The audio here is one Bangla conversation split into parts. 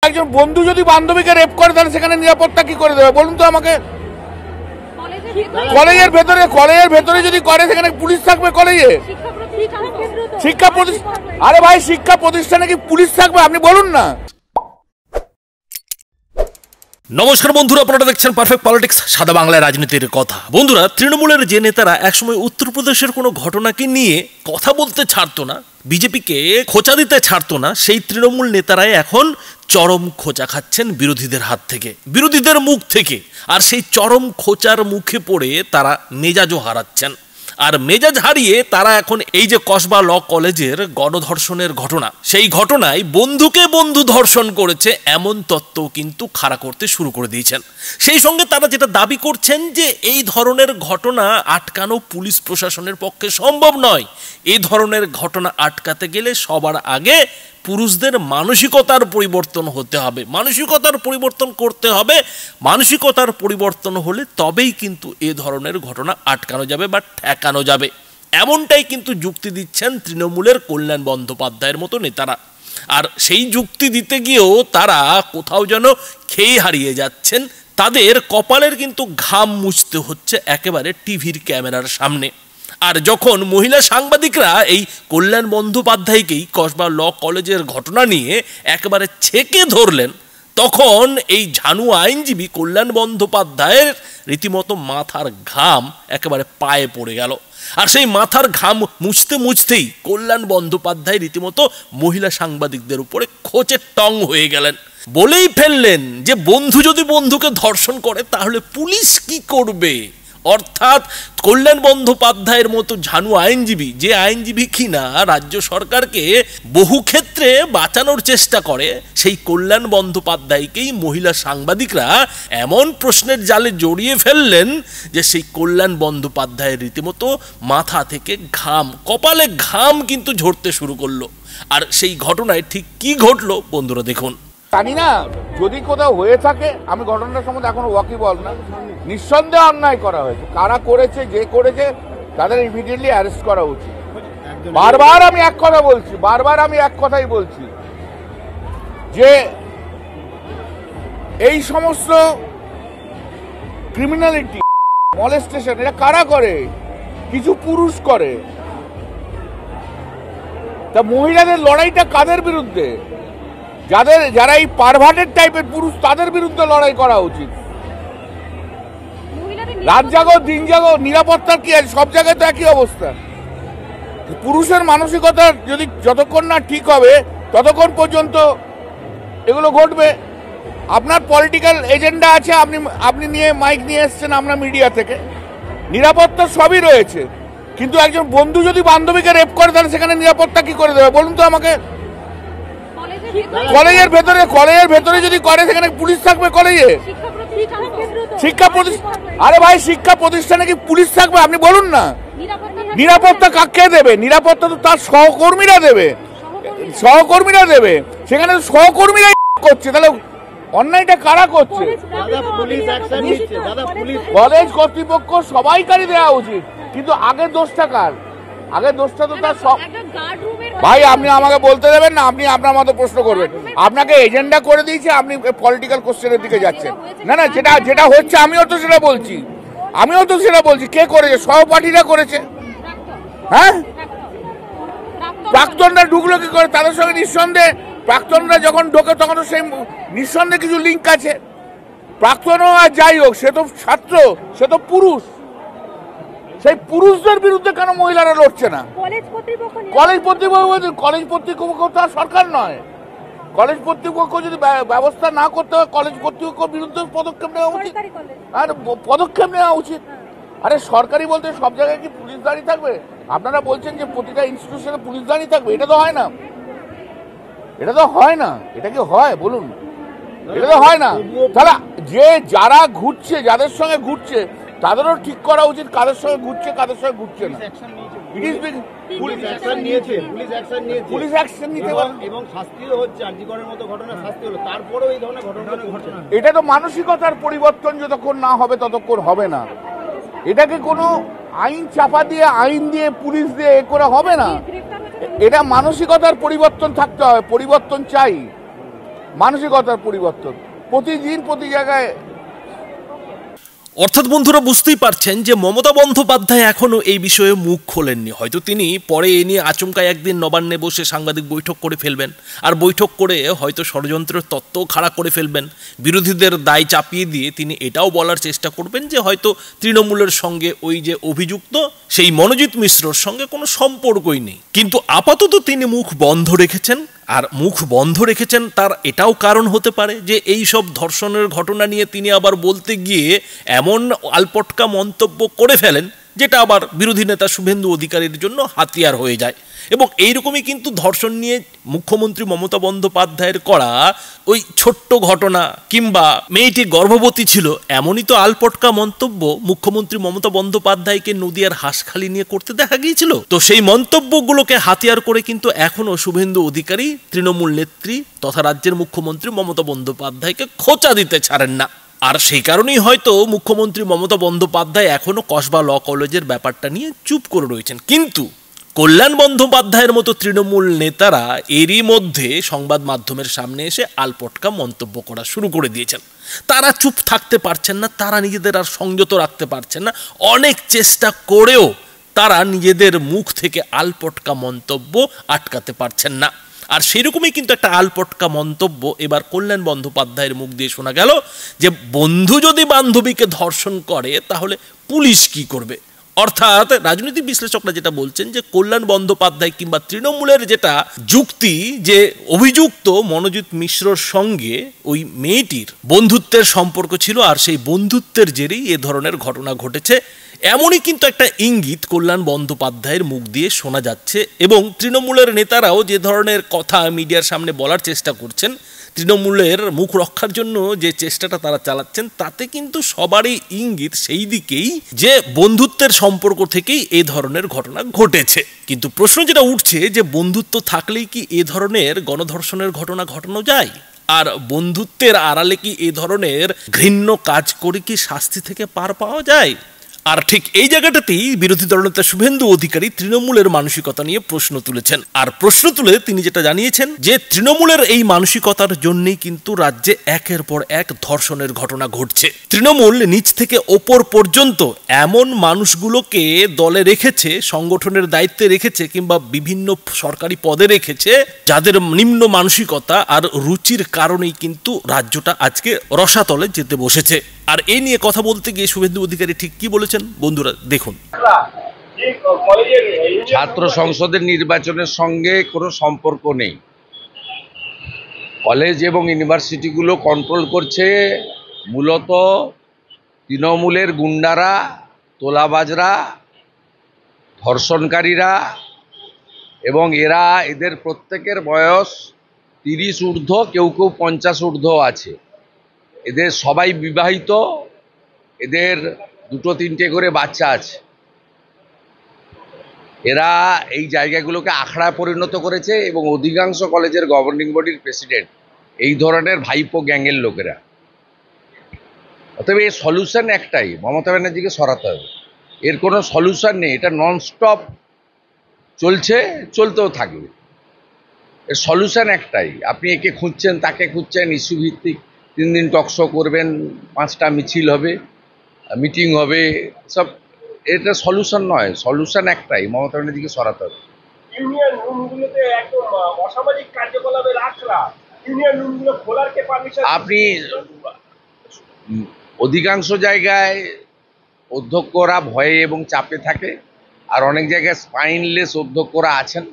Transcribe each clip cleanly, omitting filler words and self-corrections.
একজন বন্ধু যদি বান্ধবীকে রেপ করে তাহলে সেখানে নিরাপত্তা কি করে দেবে বলুন তো আমাকে? কলেজের ভেতরে যদি করে সেখানে পুলিশ থাকবে? কলেজে শিক্ষা প্রতিষ্ঠান, আরে ভাই শিক্ষা প্রতিষ্ঠানে কি পুলিশ থাকবে? আপনি বলুন না। নমস্কার বন্ধুরা, আপনারা দেখছেন পারফেক্ট পলিটিক্স, সাদা বাংলায় রাজনীতির কথা। বন্ধুরা, তৃণমূলের যে নেতারা একসময় উত্তরপ্রদেশের কোনো ঘটনাকে নিয়ে কথা বলতে ছাড়তো না, বিজেপিকে খোঁচা দিতে ছাড়তো না, সেই তৃণমূল নেতারাই এখন চরম খোঁচা খাচ্ছেন বিরোধীদের হাত থেকে, বিরোধীদের মুখ থেকে। আর সেই চরম খোঁচার মুখে পড়ে তারা মেজাজও হারাচ্ছেন। আর মেজাজ হারিয়ে তারা এখন এই যে কসবা ল কলেজের গণধর্ষণের ঘটনা, সেই ঘটনায় বন্ধুকে বন্ধু ধর্ষণ করেছে এমন তত্ত্ব কিন্তু খাড়া করতে শুরু করে দিয়েছেন। সেই সঙ্গে তারা যেটা দাবি করছেন যে এই ধরনের ঘটনা আটকানো পুলিশ প্রশাসনের পক্ষে সম্ভব নয়। এই ধরনের ঘটনা আটকাতে গেলে সবার আগে পুরুষদের মানসিকতার পরিবর্তন হতে হবে, মানসিকতার পরিবর্তন করতে হবে। মানসিকতার পরিবর্তন হলে তবেই কিন্তু এ ধরনের ঘটনা আটকানো যাবে বা ঠেকানো যাবে। এমনটাই কিন্তু যুক্তি দিচ্ছেন তৃণমূলের কল্যাণ বন্দ্যোপাধ্যায়ের মতো নেতারা। আর সেই যুক্তি দিতে গিয়েও তারা কোথাও যেন খেয়ে হারিয়ে যাচ্ছেন। তাদের কপালের কিন্তু ঘাম মুছতে হচ্ছে একেবারে টিভির ক্যামেরার সামনে। আর যখন মহিলা সাংবাদিকরা এই কল্যাণ বন্দ্যোপাধ্যায়কেই কসবা ল কলেজের ঘটনা নিয়ে একেবারে ছেকে ধরলেন, তখন এই ঝানু আইনজীবী কল্যাণ বন্দ্যোপাধ্যায়ের রীতিমতো মাথার ঘাম একেবারে পায়ে পড়ে গেল। আর সেই মাথার ঘাম মুছতে মুছতেই কল্যাণ বন্দ্যোপাধ্যায় রীতিমতো মহিলা সাংবাদিকদের উপরে খোঁচে টং হয়ে গেলেন। বলেই ফেললেন যে বন্ধু যদি বন্ধুকে ধর্ষণ করে তাহলে পুলিশ কি করবে। অর্থাৎ কল্যাণ বন্দ্যোপাধ্যায়ের মতো ঝানু আইনজীবী, যে আইনজীবী কিনা রাজ্য সরকারকে বহু ক্ষেত্রে বাঁচানোর চেষ্টা করে, সেই কল্যাণ বন্দ্যোপাধ্যায়কেই মহিলা সাংবাদিকরা এমন প্রশ্নের জালে জড়িয়ে ফেললেন যে সেই কল্যাণ বন্দ্যোপাধ্যায়ের রীতিমতো মাথা থেকে ঘাম, কপালে ঘাম কিন্তু ঝরতে শুরু করলো। আর সেই ঘটনায় ঠিক কি ঘটলো বন্ধুরা দেখুন। জানি না, যদি কোথাও হয়ে থাকে, আমি ঘটনার সম্বন্ধে এখনো ওয়াকিবহাল না। নিঃসন্দেহে অন্যায় করা হয়েছে, কারা করেছে, যে করেছে তাদের ইমিডিয়েটলি অ্যারেস্ট করা উচিত। বারবার আমি এক কথাই বলছি যে এই সমস্ত ক্রিমিনালিটি, মলেস্টেশন, এটা কারা করে? কিছু পুরুষ করে। তা মহিলাদের লড়াইটা কাদের বিরুদ্ধে? যারা এই পারভার্টেড টাইপের পুরুষ, তাদের বিরুদ্ধে লড়াই করা উচিত। রাত জাগো দিন জাগো, নিরাপত্তার কি আছে? সব জায়গায় তো একই অবস্থা। পুরুষের মানসিকতা যদি যতক্ষণ না ঠিক হবে ততক্ষণ পর্যন্ত এগুলো ঘটবে। আপনার পলিটিক্যাল এজেন্ডা আছে, আপনি নিয়ে মাইক নিয়ে এসছেন আমরা মিডিয়া থেকে, নিরাপত্তা সবই রয়েছে, কিন্তু একজন বন্ধু যদি বান্ধবীকে রেপ করে তাহলে সেখানে নিরাপত্তা কি করে দেবে বলুন তো আমাকে? কলেজের ভেতরে যদি করে সেখানে পুলিশ থাকবে? কলেজে শিক্ষা প্রতিষ্ঠান, আরে ভাই শিক্ষা প্রতিষ্ঠানে কি পুলিশ থাকবে? আপনি বলুন না। নিরাপত্তা কাকে দেবে? নিরাপত্তা তো তার সহকর্মীরা দেবে। সেখানে সহকর্মীরাই করছে, তাহলে অন্যায়টা কারা করছে? কলেজ কর্তৃপক্ষ সবাইকারই দেওয়া উচিত, কিন্তু আগের দোষটা কার? আগের দোষটা তো তার সব। ভাই আপনি আমাকে বলতে দেবেন না, আপনি আপনার মতো প্রশ্ন করবেন। আপনাকে এজেন্ডা করে দিয়েছে, আপনি পলিটিক্যাল কোশ্চেনের দিকে যাচ্ছেন। না, যেটা হচ্ছে আমিও তো সেটা বলছি। কে করেছে? সহপাঠীরা করেছে। হ্যাঁ, প্রাক্তনরা ঢুকলো কি করে? তাদের সঙ্গে নিঃসন্দেহে প্রাক্তনরা যখন ঢোকে তখন তো সেই নিঃসন্দেহে কিছু লিঙ্ক আছে। প্রাক্তনও আর যাই হোক, সে তো ছাত্র, সে তো পুরুষ। সেই পুরুষদের বিরুদ্ধে কেন মহিলারা লড়ছে না? কলেজ কর্তৃপক্ষ তো আর সরকার নয়। কলেজ কর্তৃপক্ষ যদি ব্যবস্থা না করতে হয়, কলেজ কর্তৃপক্ষের বিরুদ্ধে পদক্ষেপ নেওয়া উচিত। আরে সরকারি বলতে সব জায়গায় কি পুলিশ দাঁড়িয়ে থাকবে? আপনারা বলছেন যে প্রতিটা ইনস্টিটিউশনে পুলিশ দাঁড়িয়ে থাকবে, এটা তো হয় না। এটা কি হয় বলুন? এটা তো হয় না। তাহলে যারা ঘুরছে, যাদের সঙ্গে ঘুরছে তাদেরও ঠিক করা উচিত কাদের সঙ্গে ঘুরছে, কাদের সঙ্গে ঘুরছে না। পুলিশ অ্যাকশন নিতে পারে এবং শাস্তিও হচ্ছে। আরজিকরের মতো ঘটনা শাস্তি হলো, তারপরেও এই ধরনের ঘটনা ঘটছে না। এটা তো মানসিকতার পরিবর্তন যতক্ষণ না হবে ততক্ষণ হবে না। এটাকে কোনো আইন চাপা দিয়ে, আইন দিয়ে, পুলিশ দিয়ে এ করে হবে না। এটা মানসিকতার পরিবর্তন থাকতে হবে, পরিবর্তন চাই। মানসিকতার পরিবর্তন প্রতিদিন প্রতি জায়গায়। অর্থাৎ বন্ধুরা বুঝতেই পারছেন যে মমতা বন্দ্যোপাধ্যায় এখনো এই বিষয়ে মুখ খোলেননি। হয়তো তিনি পরে এ নিয়ে আচমকা একদিন নবান্নে বসে সাংবাদিক বৈঠক করে ফেলবেন, আর বৈঠক করে হয়তো ষড়যন্ত্রের তত্ত্বও খাড়া করে ফেলবেন। বিরোধীদের দায় চাপিয়ে দিয়ে তিনি এটাও বলার চেষ্টা করবেন যে হয়তো তৃণমূলের সঙ্গে ওই যে অভিযুক্ত সেই মনোজিৎ মিশ্রর সঙ্গে কোনো সম্পর্কই নেই। কিন্তু আপাতত তিনি মুখ বন্ধ রেখেছেন। আর মুখ বন্ধ রেখেছেন তার এটাও কারণ হতে পারে যে এই সব ধর্ষণের ঘটনা নিয়ে তিনি আবার বলতে গিয়ে এমন আলপটকা মন্তব্য করে ফেলেন যেটা আবার বিরোধী নেতা শুভেন্দু অধিকারীর জন্য হাতিয়ার হয়ে যায়। এবং এইরকমই কিন্তু ধর্ষণ নিয়ে মুখ্যমন্ত্রী মমতা বন্দ্যোপাধ্যায়ের করা ওই ছোট্ট ঘটনা কিংবা মেয়েটি গর্ভবতী ছিল এমনই তো আলপটকা মন্তব্য মুখ্যমন্ত্রী মমতা বন্দ্যোপাধ্যায়কে নদিয়ার হাঁসখালি নিয়ে করতে দেখা গিয়েছিল। তো সেই মন্তব্যগুলোকে হাতিয়ার করে কিন্তু এখনো শুভেন্দু অধিকারী তৃণমূল নেত্রী তথা রাজ্যের মুখ্যমন্ত্রী মমতা বন্দ্যোপাধ্যায়কে খোঁচা দিতে ছাড়েন না। আর সেই কারণেই হয়তো মুখ্যমন্ত্রী মমতা বন্দ্যোপাধ্যায় এখনো কসবা ল কলেজের ব্যাপারটা নিয়ে চুপ করে রয়েছেন। কিন্তু কল্যাণ বন্দ্যোপাধ্যায়ের মতো তৃণমূল নেতারা এরই মধ্যে সংবাদ মাধ্যমের সামনে এসে আলপটকা মন্তব্য করা শুরু করে দিয়েছেন। তারা চুপ থাকতে পারছেন না, তারা নিজেদের আর সংযত রাখতে পারছেন না। অনেক চেষ্টা করেও তারা নিজেদের মুখ থেকে আলপটকা মন্তব্য আটকাতে পারছেন না। আর সেরকমই কিন্তু একটা আলপটকা মন্তব্য এবার কল্যাণ বন্দ্যোপাধ্যায়ের মুখ দিয়ে শোনা গেল যে বন্ধু যদি বান্ধবীকে ধর্ষণ করে তাহলে পুলিশ কি করবে। অর্থাৎ রাজনৈতিক বিশ্লেষকরা যেটা বলছেন যে কল্যাণ বন্দ্যোপাধ্যায় কিংবা তৃণমূলের যেটা যুক্তি যে অভিযুক্ত মনোজিৎ মিশ্রর সঙ্গে ওই মেয়েটির বন্ধুত্বের সম্পর্ক ছিল আর সেই বন্ধুত্বের জেরেই এ ধরনের ঘটনা ঘটেছে, এমনই কিন্তু একটা ইঙ্গিত কল্যাণ বন্দ্যোপাধ্যায়ের মুখ দিয়ে শোনা যাচ্ছে। এবং তৃণমূলের নেতারাও যে ধরনের কথা মিডিয়ার সামনে বলার চেষ্টা করছেন, তৃণমূলের মুখ রক্ষার জন্য যে চেষ্টাটা তারা চালাচ্ছেন তাতে কিন্তু সবারই ইঙ্গিত সেই দিকেই যে বন্ধুত্বের সম্পর্ক থেকেই এ ধরনের ঘটনা ঘটেছে। কিন্তু প্রশ্ন যেটা উঠছে যে বন্ধুত্ব থাকলেই কি এ ধরনের গণধর্ষণের ঘটনা ঘটানো যায়? আর বন্ধুত্বের আড়ালে কি এ ধরনের ঘৃণ্য কাজ করে কি শাস্তি থেকে পার পাওয়া যায়? আর ঠিক এই জায়গাটাতেই বিরোধী দলনেতা শুভেন্দু অধিকারী তৃণমূলের মানসিকতা নিয়ে প্রশ্ন তুলেছেন। আর প্রশ্ন তুলে তিনি যেটা জানিয়েছেন যে তৃণমূলের এই মানসিকতার জন্যই কিন্তু রাজ্যে একের পর এক ধর্ষণের ঘটনা ঘটছে। তৃণমূল নিচ থেকে ওপর পর্যন্ত এমন মানুষগুলোকে দলে রেখেছে, সংগঠনের দায়িত্বে রেখেছে কিংবা বিভিন্ন সরকারি পদে রেখেছে যাদের নিম্ন মানসিকতা আর রুচির কারণেই কিন্তু রাজ্যটা আজকে রসাতলে যেতে বসেছে। আর এই নিয়ে কথা বলতে গিয়ে শুভেন্দু অধিকারী ঠিক কি বলেছেন বন্ধুরা দেখুন। ছাত্র সংসদের নির্বাচনের সঙ্গে কোনো সম্পর্ক নেই। কলেজ এবং ইউনিভার্সিটিগুলো কন্ট্রোল করছে মূলত তৃণমূলের গুন্ডারা, তোলাবাজরা, ধর্ষণকারীরা, এবং এদের প্রত্যেকের বয়স 30 ঊর্ধ্ব, কেউ কেউ 50 ঊর্ধ্ব আছে। এদের সবাই বিবাহিত, এদের 2-3টে করে বাচ্চা আছে। এরা এই জায়গাগুলোকে আখড়া পরিণত করেছে এবং অধিকাংশ কলেজের গভর্নিং বডির প্রেসিডেন্ট এই ধরনের ভাইপো গ্যাংয়ের লোকেরা। অতএব এর সলিউশন একটাই, মমতা ব্যানার্জিকে সরাতে হবে। এর কোনো সলিউশন নেই, এটা ননস্টপ চলছে, চলতেও থাকবে। এর সলিউশন একটাই, আপনি একে খুঁজছেন তাকে খুঁজছেন, ইস্যু ভিত্তিক 3 দিন টকশো করবেন, 5টা মিছিল হবে, মিটিং হবে, সব এটা সলিউশন নয়। সলিউশন একটাই, মমতা ব্যানার্জিকে সরাতে হবে। ইউনিয়ন রুমগুলোতে একদম অসামাজিক কার্যকলাপের আখড়া, ইউনিয়ন রুমগুলো খোলার কে পারমিশন? আপনি অধিকাংশ জায়গায় অধ্যক্ষরা ভয়ে এবং চাপে থাকে, আর অনেক জায়গায় স্পাইনলেস অধ্যক্ষরা আছেন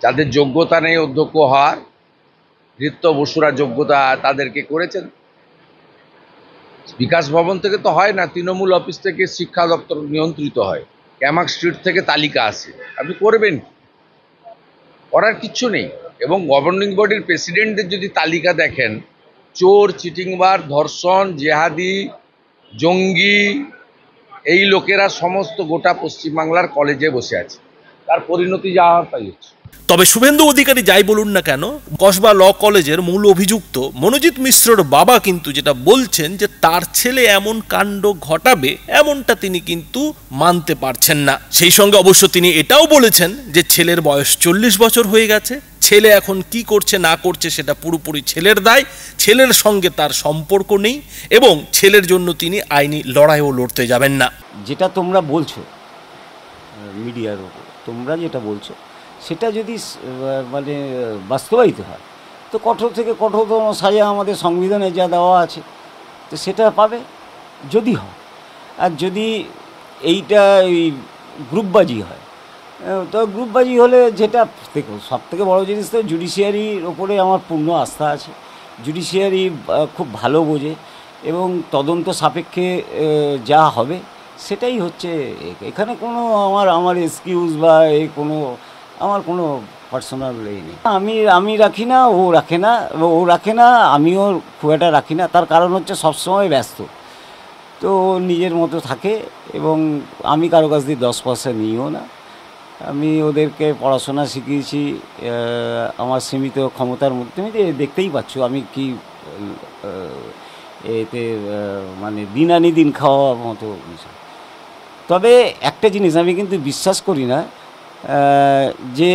যাদের যোগ্যতা নেই অধ্যক্ষ হওয়ার। ঋত্য বসুরা যোগ্যতা তাদেরকে করেছেন। বিকাশ ভবন থেকে তো হয় না, তৃণমূল অফিস থেকে শিক্ষা দপ্তর নিয়ন্ত্রিত হয়, ক্যামাক স্ট্রিট থেকে তালিকা আসে। আপনি করবেন কি? করার কিচ্ছু নেই। এবং গভর্নিং বডির প্রেসিডেন্টদের যদি তালিকা দেখেন, চোর, চিটিংবার, ধর্ষণ, জেহাদি, জঙ্গি, এই লোকেরা সমস্ত গোটা পশ্চিমবাংলার কলেজে বসে আছে। তার পরিণতি যা হওয়ার তাই হচ্ছে। তবে শুভেন্দু অধিকারী যাই বলুন না কেন, কসবা ল কলেজের মূল অভিযুক্ত মনোজিৎ মিশ্রর বাবা কিন্তু যেটা বলছেন যে তার ছেলে এমন কাণ্ড ঘটাবে এমনটা তিনি কিন্তু মানতে পারছেন না। সেই সঙ্গে অবশ্য তিনি এটাও বলেছেন যে ছেলের বয়স 40 বছর হয়ে গেছে, ছেলে এখন কি করছে না করছে সেটা পুরোপুরি ছেলের দায়, ছেলের সঙ্গে তার সম্পর্ক নেই এবং ছেলের জন্য তিনি আইনি লড়াইও লড়তে যাবেন না। যেটা তোমরা বলছো মিডিয়ার ওপর, তোমরা যেটা বলছো সেটা যদি মানে বাস্তবায়িত হয় তো কঠোর থেকে কঠোরতম সাজা আমাদের সংবিধানে যা দেওয়া আছে তো সেটা পাবে যদি হয়। আর যদি এইটা এই গ্রুপবাজি হয়, তো গ্রুপবাজি হলে যেটা দেখো সব থেকে বড়ো জিনিস তো জুডিশিয়ারির ওপরে আমার পূর্ণ আস্থা আছে। জুডিশিয়ারি খুব ভালো বোঝে এবং তদন্ত সাপেক্ষে যা হবে সেটাই হচ্ছে। এখানে কোনো আমার এক্সকিউজ বা আমার কোনো পার্সোনাল নেই। আমি রাখি না, ও রাখে না, আমিও খুব একটা রাখি না। তার কারণ হচ্ছে সবসময় ব্যস্ত, তো নিজের মতো থাকে এবং আমি কারো কাছ দিয়ে 10 পয়সা নিইও না। আমি ওদেরকে পড়াশোনা শিখিয়েছি আমার সীমিত ক্ষমতার মধ্যে। তুমি দেখতেই পাচ্ছ আমি কি এতে মানে দিন আনি দিন খাওয়া মতো বিষয়। তবে একটা জিনিস আমি কিন্তু বিশ্বাস করি না যে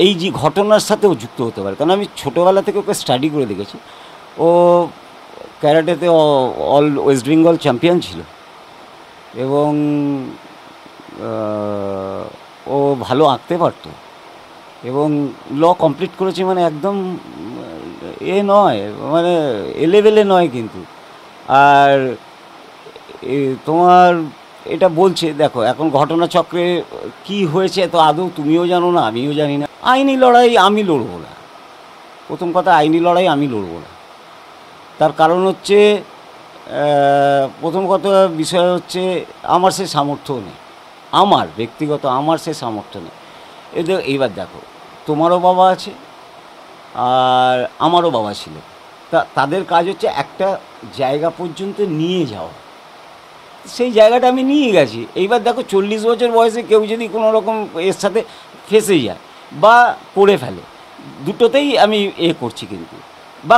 এই যে ঘটনার সাথেও যুক্ত হতে পারে, কারণ আমি ছোটোবেলা থেকে ওকে স্টাডি করে দেখেছি। ও ক্যারাটেতে অল ওয়েস্ট বেঙ্গল চ্যাম্পিয়ন ছিল এবং ও ভালো আঁকতে পারতো এবং ল কমপ্লিট করেছে, মানে একদম নয়, মানে লেভেলে নয় কিন্তু। আর তোমার এটা বলছে দেখো এখন ঘটনাচক্রে কি হয়েছে তো আদৌ তুমিও জানো না, আমিও জানি না। আইনি লড়াই আমি লড়বো না, প্রথম কথা আইনি লড়াই আমি লড়বো না। তার কারণ হচ্ছে প্রথম কথা বিষয় হচ্ছে আমার সে সামর্থ্য নেই, আমার ব্যক্তিগত আমার সে সামর্থ্য নেই। এইবার দেখো তোমারও বাবা আছে আর আমারও বাবা ছিল, তাদের কাজ হচ্ছে একটা জায়গা পর্যন্ত নিয়ে যাওয়া, সেই জায়গাটা আমি নিয়ে গেছি। এইবার দেখো 40 বছর বয়সে কেউ যদি কোনো রকম এর সাথে ফেঁসে যায় বা করে ফেলে, দুটোতেই আমি করছি কিন্তু বা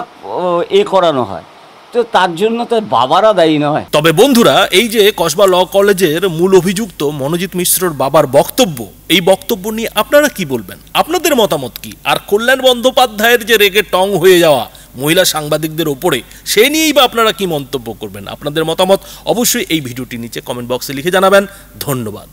করানো হয়, তো তার জন্য তো বাবারা দায়ী নয়। তবে বন্ধুরা, এই যে কসবা ল কলেজের মূল অভিযুক্ত মনোজিৎ মিশ্রর বাবার বক্তব্য, এই বক্তব্য নিয়ে আপনারা কি বলবেন? আপনাদের মতামত কি? আর কল্যাণ বন্দ্যোপাধ্যায়ের যে রেগে টং হয়ে যাওয়া মহিলা সাংবাদিকদের ওপরে, সে নিয়েই বা আপনারা কি মন্তব্য করবেন? আপনাদের মতামত অবশ্যই এই ভিডিওটির নিচে কমেন্ট বক্সে লিখে জানাবেন। ধন্যবাদ।